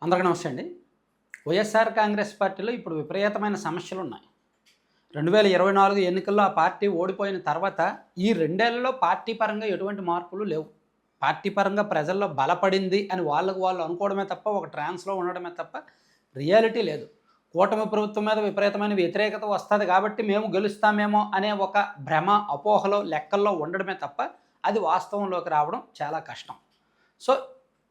అందరికీ నమస్తే అండి. వైఎస్ఆర్ కాంగ్రెస్ పార్టీలో ఇప్పుడు విపరీతమైన సమస్యలున్నాయి. 2024 ఎన్నికల్లో ఆ పార్టీ ఓడిపోయిన తర్వాత ఈ 2 ఏళ్లలో పార్టీ పరంగా ఎటువంటి మార్పులు లేవు. పార్టీ పరంగా ప్రజల్లో బలపడింది అని వాళ్ళకు వాళ్ళు అనుకోవడమే తప్ప, ఒక ట్రాన్స్‌లో ఉండడమే తప్ప రియాలిటీ లేదు. కూటమి ప్రభుత్వం మీద విపరీతమైన వ్యతిరేకత వస్తది కాబట్టి మేము గెలుస్తామేమో అనే ఒక భ్రమ, అపోహలో, లెక్కల్లో ఉండడమే తప్ప అది వాస్తవంలోకి రావడం చాలా కష్టం. సో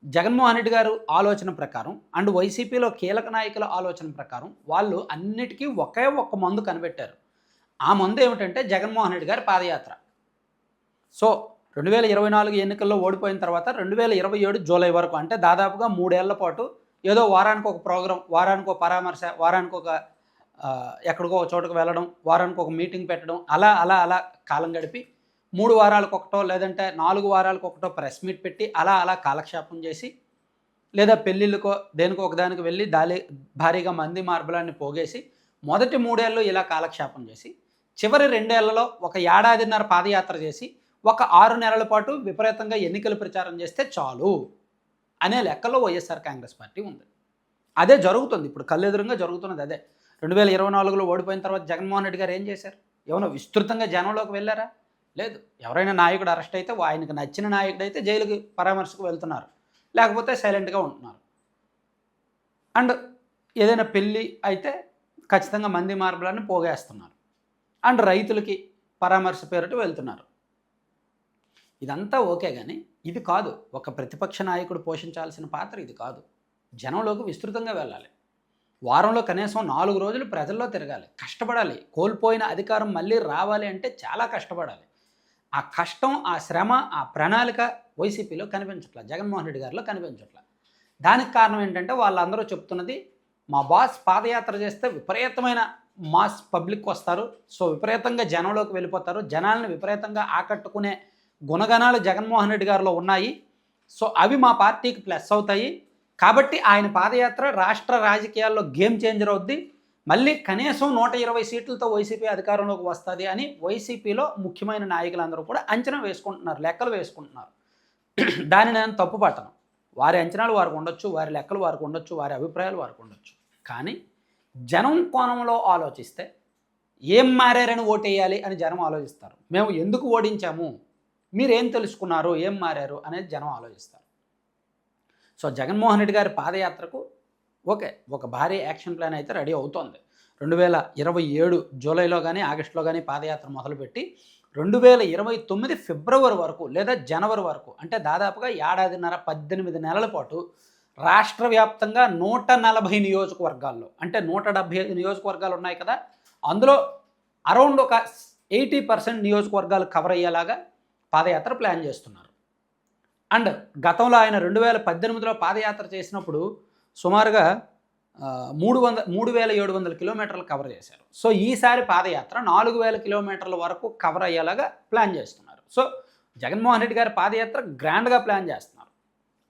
జగన్మోహన్ రెడ్డి గారు ఆలోచన ప్రకారం అండ్ వైసీపీలో కీలక నాయకుల ఆలోచన ప్రకారం వాళ్ళు అన్నిటికీ ఒకే ఒక్క మందు కనిపెట్టారు. ఆ మందు ఏమిటంటే జగన్మోహన్ రెడ్డి గారి పాదయాత్ర. సో 2024 ఎన్నికల్లో ఓడిపోయిన తర్వాత 2027 జూలై వరకు, అంటే దాదాపుగా 3 ఏళ్ల పాటు ఏదో వారానికి ఒక ప్రోగ్రాం, వారానికి ఒక పరామర్శ, వారానికి ఒక ఎక్కడికో ఒక చోటుకు వెళ్ళడం, వారానికి ఒక మీటింగ్ పెట్టడం, అలా అలా అలా కాలం గడిపి 3 వారాలకు ఒకటో లేదంటే 4 వారాలకు ఒకటో ప్రెస్ మీట్ పెట్టి అలా అలా కాలక్షేపం చేసి, లేదా పెళ్ళిళ్ళకో దేనికో ఒకదానికి వెళ్ళి భారీగా మంది మార్బలాన్ని పోగేసి మొదటి 3 ఏళ్ళు ఇలా కాలక్షేపం చేసి, చివరి 2 ఏళ్లలో ఒక ఏడాదిన్నర పాదయాత్ర చేసి, ఒక 6 నెలల పాటు విపరీతంగా ఎన్నికల ప్రచారం చేస్తే చాలు అనే లెక్కలో వైఎస్ఆర్ కాంగ్రెస్ పార్టీ ఉంది. అదే జరుగుతుంది ఇప్పుడు, కళ్ళెదురుగా జరుగుతున్నది అదే. 2024లో ఓడిపోయిన తర్వాత జగన్మోహన్ రెడ్డి గారు ఏం చేశారు? ఏమైనా విస్తృతంగా జనంలోకి వెళ్ళారా? లేదు. ఎవరైనా నాయకుడు అరెస్ట్ అయితే, ఆయనకు నచ్చిన నాయకుడు అయితే జైలుకి పరామర్శకు వెళ్తున్నారు, లేకపోతే సైలెంట్గా ఉంటున్నారు. అండ్ ఏదైనా పెళ్ళి అయితే ఖచ్చితంగా మంది మార్బలాన్ని పోగేస్తున్నారు. అండ్ రైతులకి పరామర్శ పేరిట వెళ్తున్నారు. ఇదంతా ఓకే, కానీ ఇది కాదు. ఒక ప్రతిపక్ష నాయకుడు పోషించాల్సిన పాత్ర ఇది కాదు. జనంలోకి విస్తృతంగా వెళ్ళాలి. వారంలో కనీసం 4 రోజులు ప్రజల్లో తిరగాలి, కష్టపడాలి. కోల్పోయిన అధికారం మళ్ళీ రావాలి అంటే చాలా కష్టపడాలి. ఆ కష్టం, ఆ శ్రమ, ఆ ప్రణాళిక వైసీపీలో కనిపించట్లా, జగన్మోహన్ రెడ్డి గారిలో కనిపించట్లా. దానికి కారణం ఏంటంటే వాళ్ళందరూ చెప్తున్నది, మా బాస్ పాదయాత్ర చేస్తే విపరీతమైన మాస్ పబ్లిక్ వస్తారు, సో విపరీతంగా జనంలోకి వెళ్ళిపోతారు, జనాలను విపరీతంగా ఆకట్టుకునే గుణగణాలు జగన్మోహన్ రెడ్డి గారిలో ఉన్నాయి, సో అవి మా పార్టీకి ప్లస్ అవుతాయి, కాబట్టి ఆయన పాదయాత్ర రాష్ట్ర రాజకీయాల్లో గేమ్ చేంజర్ అవుద్ది, మళ్ళీ కనీసం 120 సీట్లతో వైసీపీ అధికారంలోకి వస్తుంది అని వైసీపీలో ముఖ్యమైన నాయకులందరూ కూడా అంచనా వేసుకుంటున్నారు, లెక్కలు వేసుకుంటున్నారు. దాన్ని నేను తప్పు పట్టను. వారి అంచనాలు వారికి ఉండొచ్చు, వారి లెక్కలు వారికి ఉండొచ్చు, వారి అభిప్రాయాలు వారికి ఉండొచ్చు. కానీ జనం కోణంలో ఆలోచిస్తే ఏం మారారని ఓటేయాలి అని జనం ఆలోచిస్తారు. మేము ఎందుకు ఓడించాము, మీరేం తెలుసుకున్నారు, ఏం మారారు అనేది జనం ఆలోచిస్తారు. సో జగన్మోహన్ రెడ్డి గారి పాదయాత్రకు ఓకే, ఒక భారీ యాక్షన్ ప్లాన్ అయితే రెడీ అవుతోంది. 2027 జూలైలో కానీ ఆగస్టులో కానీ పాదయాత్ర మొదలుపెట్టి 2029 ఫిబ్రవరి వరకు లేదా జనవరి వరకు, అంటే దాదాపుగా ఏడాదిన్నర 18 నెలల పాటు రాష్ట్ర వ్యాప్తంగా 140 నియోజకవర్గాల్లో, అంటే 175 నియోజకవర్గాలు ఉన్నాయి కదా, అందులో అరౌండ్ ఒక 80% నియోజకవర్గాలు కవర్ అయ్యేలాగా పాదయాత్ర ప్లాన్ చేస్తున్నారు. అండ్ గతంలో ఆయన 2018లో పాదయాత్ర చేసినప్పుడు సుమారుగా 3700 కిలోమీటర్లు కవర్ చేశారు. సో ఈసారి పాదయాత్ర 4000 కిలోమీటర్ల వరకు కవర్ అయ్యేలాగా ప్లాన్ చేస్తున్నారు. సో జగన్మోహన్ రెడ్డి గారి పాదయాత్ర గ్రాండ్గా ప్లాన్ చేస్తున్నారు.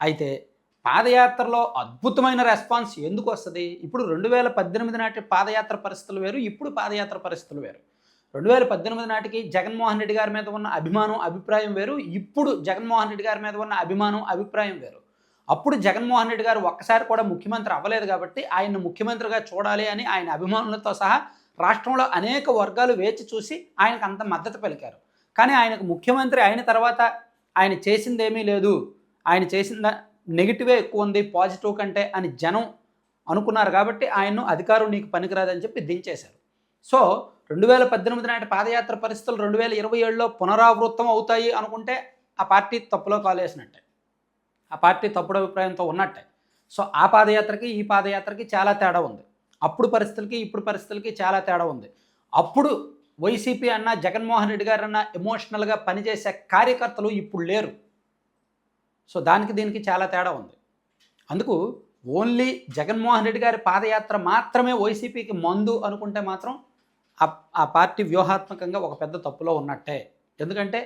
అయితే పాదయాత్రలో అద్భుతమైన రెస్పాన్స్ ఎందుకు వస్తుంది? ఇప్పుడు 2018 నాటి పాదయాత్ర పరిస్థితులు వేరు, ఇప్పుడు పాదయాత్ర పరిస్థితులు వేరు. 2018 నాటికి జగన్మోహన్ రెడ్డి గారి మీద ఉన్న అభిమానం, అభిప్రాయం వేరు, ఇప్పుడు జగన్మోహన్ రెడ్డి గారి మీద ఉన్న అభిమానం, అభిప్రాయం వేరు. అప్పుడు జగన్మోహన్ రెడ్డి గారు ఒక్కసారి కూడా ముఖ్యమంత్రి అవ్వలేదు కాబట్టి ఆయన్ని ముఖ్యమంత్రిగా చూడాలి అని ఆయన అభిమానులతో సహా రాష్ట్రంలో అనేక వర్గాలు వేచి చూసి ఆయనకు అంత మద్దతు పలికారు. కానీ ఆయనకు ముఖ్యమంత్రి అయిన తర్వాత ఆయన చేసిందేమీ లేదు, ఆయన చేసిన నెగిటివే ఎక్కువ ఉంది పాజిటివ్ కంటే అని జనం అనుకున్నారు కాబట్టి ఆయన్ను అధికారం నీకు పనికిరాదని చెప్పి దించేశారు. సో 2018 నాటి పాదయాత్ర పరిస్థితులు 2027లో పునరావృతం అవుతాయి అనుకుంటే ఆ పార్టీ తప్పులో కాలేసినట్టే, ఆ పార్టీ తప్పుడు అభిప్రాయంతో ఉన్నట్టే. సో ఆ పాదయాత్రకి ఈ పాదయాత్రకి చాలా తేడా ఉంది. అప్పుడు పరిస్థితులకి ఇప్పుడు పరిస్థితులకి చాలా తేడా ఉంది. అప్పుడు వైసీపీ అన్న, జగన్మోహన్ రెడ్డి గారు అన్న ఎమోషనల్గా పనిచేసే కార్యకర్తలు ఇప్పుడు లేరు. సో దానికి దీనికి చాలా తేడా ఉంది. అందుకు ఓన్లీ జగన్మోహన్ రెడ్డి గారి పాదయాత్ర మాత్రమే వైసీపీకి మందు అనుకుంటే మాత్రం ఆ పార్టీ వ్యూహాత్మకంగా ఒక పెద్ద తప్పులో ఉన్నట్టే. ఎందుకంటే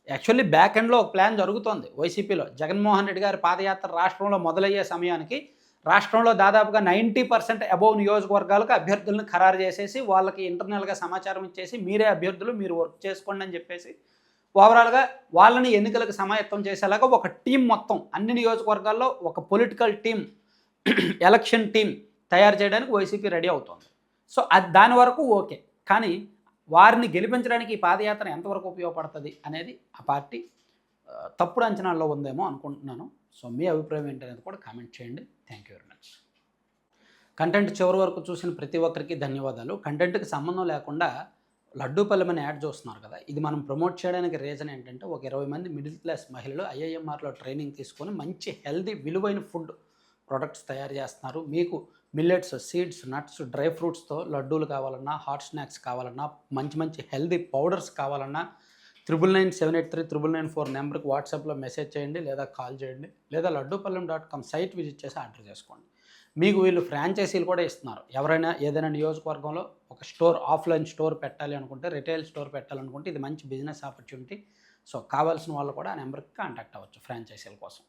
యాక్చువల్లీ బ్యాక్ ఎండ్లో ఒక ప్లాన్ జరుగుతోంది వైసీపీలో. జగన్మోహన్ రెడ్డి గారి పాదయాత్ర రాష్ట్రంలో మొదలయ్యే సమయానికి రాష్ట్రంలో దాదాపుగా 90% అబోవ్ నియోజకవర్గాలకు అభ్యర్థులను ఖరారు చేసేసి వాళ్ళకి ఇంటర్నల్గా సమాచారం ఇచ్చేసి మీరే అభ్యర్థులు, మీరు వర్క్ చేసుకోండి అని చెప్పేసి ఓవరాల్గా వాళ్ళని ఎన్నికలకు సమాయత్తం చేసేలాగా ఒక టీం మొత్తం అన్ని నియోజకవర్గాల్లో ఒక పొలిటికల్ టీం ఎలక్షన్ టీం తయారు చేయడానికి వైసీపీ రెడీ అవుతోంది. సో అది దాని వరకు ఓకే. కానీ వారిని గెలిపించడానికి ఈ పాదయాత్ర ఎంతవరకు ఉపయోగపడుతుంది అనేది ఆ పార్టీ తప్పుడు అంచనాల్లో ఉందేమో అనుకుంటున్నాను. సో మీ అభిప్రాయం ఏంటనేది కూడా కామెంట్ చేయండి. Thank you very much. Content చివరి వరకు చూసిన ప్రతి ఒక్కరికి ధన్యవాదాలు. కంటెంట్కి సంబంధం లేకుండా లడ్డూపల్లెం అనే యాడ్ చూస్తున్నారు కదా, ఇది మనం ప్రమోట్ చేయడానికి రీజన్ ఏంటంటే ఒక 20 మంది మిడిల్ క్లాస్ మహిళలు ఐఐఎంఆర్లో ట్రైనింగ్ తీసుకొని మంచి హెల్దీ విలువైన ఫుడ్ ప్రొడక్ట్స్ తయారు చేస్తున్నారు. మీకు మిల్లెట్స్, సీడ్స్, నట్స్, డ్రై ఫ్రూట్స్తో లడ్డూలు కావాలన్నా, హాట్ స్నాక్స్ కావాలన్నా, మంచి మంచి హెల్దీ పౌడర్స్ కావాలన్నా 9997839994 నెంబర్కి వాట్సాప్లో మెసేజ్ చేయండి, లేదా కాల్ చేయండి, లేదా లడ్డూపల్లెం.com సైట్ విజిట్ చేసి ఆర్డర్ చేసుకోండి. మీకు వీళ్ళు ఫ్రాంచైజీలు కూడా ఇస్తున్నారు. ఎవరైనా ఏదైనా నియోజకవర్గంలో ఒక స్టోర్, ఆఫ్లైన్ స్టోర్ పెట్టాలి అనుకుంటే, రిటైల్ స్టోర్ పెట్టాలనుకుంటే ఇది మంచి బిజినెస్ ఆపర్చునిటీ. సో కావాల్సిన వాళ్ళు కూడా ఆ నెంబర్కి కాంటాక్ట్ అవ్వచ్చు ఫ్రాంచైజీల కోసం.